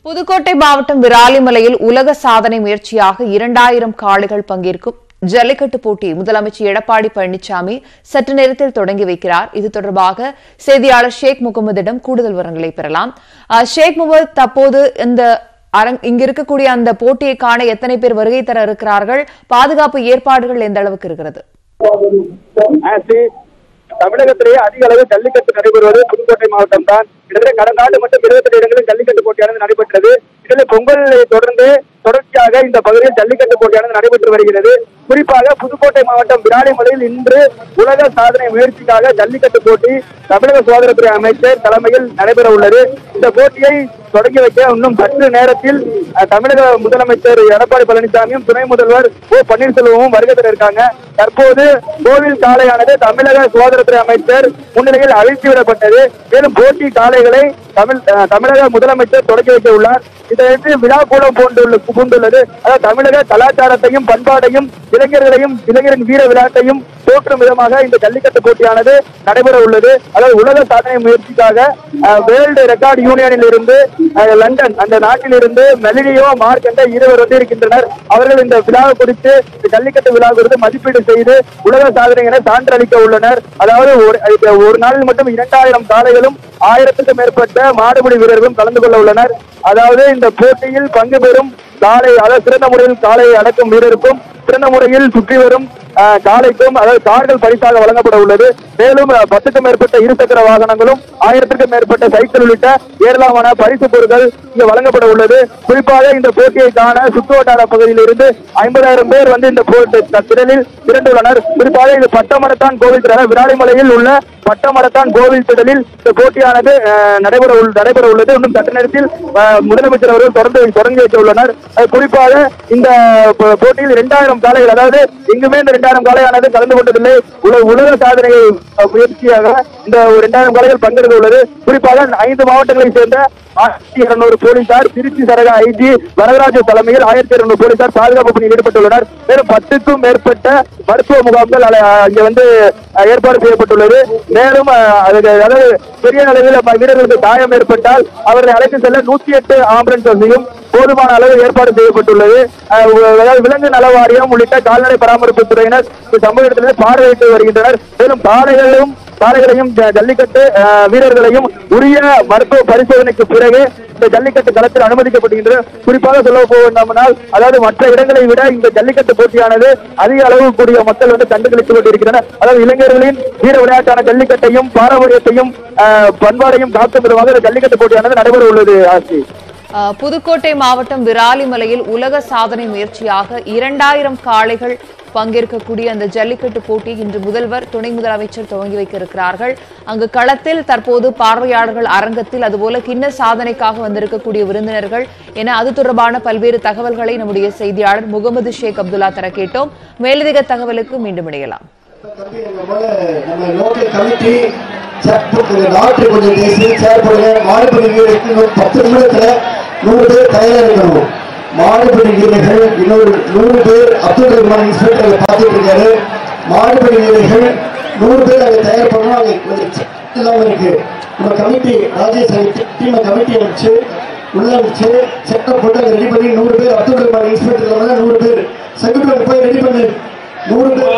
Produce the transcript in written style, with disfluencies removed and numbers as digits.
புதுக்கோட்டை மாவட்டம் விராலிமலையில் உலக சாதனை முயற்சியாக 2000 காளைகள் பங்கேற்கும் ஜல்லிக்கட்டு போட்டி முதலமைச்சர் எடப்பாடி பழனிசாமி சற்று நேரத்தில் தொடங்கி வைக்கிறார். இது தொடர்பாக செய்தியாளர் ஷேக் முகமதிடம் கூடுதல் விவரங்களை பெறலாம். ஷேக் முகமது, தற்போது இங்க இருக்கக்கூடிய அந்த போட்டியை காண எத்தனை பேர் வருகை தர இருக்கிறார்கள்? பாதுகாப்பு ஏற்பாடுகள் எந்த அளவுக்கு இருக்கிறது? தமிழகத்திலேயே அதிக அளவு ஜல்லிக்கட்டு நடைபெறுவது புதுக்கோட்டை மாவட்டம் தான். கடந்த ஆண்டு மட்டும் 22 இடங்களில் ஜல்லிக்கட்டு போட்டியானது நடைபெற்றது. இதில் பொங்கலை தொடர்ந்து தொடர்ச்சியாக இந்த பகுதியில் ஜல்லிக்கட்டு போட்டியானது நடைபெற்று வருகிறது. குறிப்பாக புதுக்கோட்டை மாவட்டம் விராலிமலையில் இன்று உலக சாதனை முயற்சிக்காக ஜல்லிக்கட்டு போட்டி தமிழக சுகாதாரத்துறை அமைச்சர் தலைமையில் நடைபெற உள்ளது. இந்த போட்டியை தொடங்கி வைக்க இன்னும் சற்று நேரத்தில் தமிழக முதலமைச்சர் எடப்பாடி பழனிசாமியும் துணை முதல்வர் ஓ பன்னீர்செல்வமும் வருகை தர இருக்காங்க. தற்போது கோவில் காளையானது தமிழக சுகாதாரத்துறை அமைச்சர் முன்னிலையில் அழித்துவிடப்பட்டது. மேலும் போட்டி காளைகளை தமிழக முதலமைச்சர் தொடங்கி வைக்க உள்ளார். இதையடுத்து விழா கூடம் பூண்டுள்ளது. அதாவது தமிழக கலாச்சாரத்தையும் பண்பாடையும் இளைஞரின் வீர விளையாட்டையும் போற்றும் விதமாக இந்த ஜல்லிக்கட்டு போட்டியானது நடைபெற உள்ளது. அதாவது உலக சாதனை முயற்சிக்காக வேர்ல்டு ரெக்கார்டு யூனியனில் இருந்து லண்டன் அந்த நாட்டில் இருந்து மெலினியோ மார்க் என்ற இருவர் வந்திருக்கின்றனர். அவர்கள் இந்த விழா குறித்து ஜல்லிக்கட்டு விழா குறித்து மதிப்பீடு செய்து உலக சாதனை என சான்றளிக்க உள்ளனர். அதாவது ஒரு நாளில் மட்டும் 2000 காளைகளும் 1000க்கும் மேற்பட்ட மாடுபிடி வீரர்களும் கலந்து கொள்ள உள்ளனர். அதாவது இந்த போட்டியில் பங்கு பெறும் காளை, அதாவது சிறந்த முறையில் காளையை அடக்கும் வீரருக்கும் சிறந்த முறையில் சுற்றி வரும் காளைக்கும் அதாவது கார்கள் பரிசாக வழங்கப்பட உள்ளது. மேலும் 10க்கும் மேற்பட்ட இருசக்கர வாகனங்களும் 1000க்கும் மேற்பட்ட சைக்கிள் உள்ளிட்ட ஏராளமான பரிசு பொருட்கள் இங்கு வழங்கப்பட உள்ளது. குறிப்பாக இந்த போட்டியை காண சுற்றுவட்டார பகுதியில் இருந்து 50,000 பேர் வந்து இந்த திடலில் திரண்டுள்ளனர். குறிப்பாக இது பட்டமரத்தான் கோவில் திடல், விராலிமலையில் உள்ள பட்டமரத்தான் கோவில் திடலில் இந்த போட்டியானது நடைபெற உள்ளது. இன்னும் சற்று நேரத்தில் முதலமைச்சர் அவர்கள் தொடங்கி வைக்க உள்ளனர். குறிப்பாக இந்த போட்டியில் 2000 காளைகள், அதாவது எங்குமே இந்த 2000 காளையானது கலந்து கொண்டதில்லை. உலக சாதனை முயற்சியாக இந்த 2000 காளைகள் பங்கெடுக்க உள்ளது. குறிப்பாக 5 மாவட்டங்களை சேர்ந்த 1200 போலீசார், திருச்சி சரக ஐஜி வரதராஜ தலைமையில் 1200 போலீசார் பாதுகாப்பு பணியில் ஈடுபட்டுள்ளனர். மேலும் 10க்கும் மேற்பட்ட மருத்துவ முகாம்கள் இங்க வந்து ஏற்பாடு செய்யப்பட்டுள்ளது. மேலும் அதாவது பெரிய அளவில் வீரர்களுக்கு காயம் ஏற்பட்டால் அவர்களை அழைத்து செல்ல 108 ஆம்புலன்ஸ் வசதியும் போதுமான அளவு ஏற்பாடு செய்யப்பட்டுள்ளது. அதாவது விலங்கு நல வாரியம் உள்ளிட்ட கால்நடை பராமரிப்பு துறையினர் சம்பவ இடத்திலிருந்து பார்வையிட்டு வருகின்றனர். மேலும் காளைகளையும் ஜல்லிக்கட்டு வீரர்களையும் உரிய மருத்துவ பரிசோதனைக்கு பிறகு இந்த ஜல்லிக்கட்டு களத்தில் அனுமதிக்கப்படுகின்றன. குறிப்பாக சொல்ல போனால், அதாவது மற்ற இடங்களை விட இந்த ஜல்லிக்கட்டு போட்டியானது அதிக அளவு கூடிய மக்கள் வந்து கண்டுகளித்துக் கொண்டிருக்கின்றனர். அதாவது இளைஞர்களின் வீர விளையாட்டான ஜல்லிக்கட்டையும் பாரம்பரியத்தையும் பண்பாடையும் காக்கும் விதமாக இந்த ஜல்லிக்கட்டு போட்டியானது நடைபெற உள்ளது. ஆட்சி புதுக்கோட்டை மாவட்டம் விராலிமலையில் உலக சாதனை முயற்சியாக 2000 காளைகள் பங்கேற்கக்கூடிய அந்த ஜல்லிக்கட்டு போட்டி இன்று முதல்வர் துணை முதலமைச்சர் துவங்கி வைக்க இருக்கிறார்கள். அங்கு களத்தில் தற்போது பார்வையாளர்கள் அரங்கத்தில், அதுபோல கிண்ண சாதனைக்காக வந்திருக்கக்கூடிய விருந்தினர்கள் என அது தொடர்பான பல்வேறு தகவல்களை நம்முடைய செய்தியாளர் முகமது ஷேக் அப்துல்லா தர கேட்டோம். மேலதிக தகவலுக்கு மீண்டும் இணையலாம். மாடுபிடி வீரர்கள் இன்னொரு 100 பேர் அப்துல் ரஹ்மான் இன்ஸ்பெக்டர் பார்த்துட்டு இருக்காரு. மாடுபிடி வீரர்கள் 100 பேர் அங்கே தயார் பண்ணணும். இல்லாம இருக்கு. நம்ம கமிட்டி ராஜேஷ் டீமை கமிட்டி அமைச்சு உள்ள வச்சு செட்டப் போட்டு அதை ரெடி பண்ணி 100 பேர் அப்துல் ரஹ்மான் இன்ஸ்பெக்டர் 100 பேர் செக்யூரிட்டி போய் ரெடி பண்ணு. 100 பேர்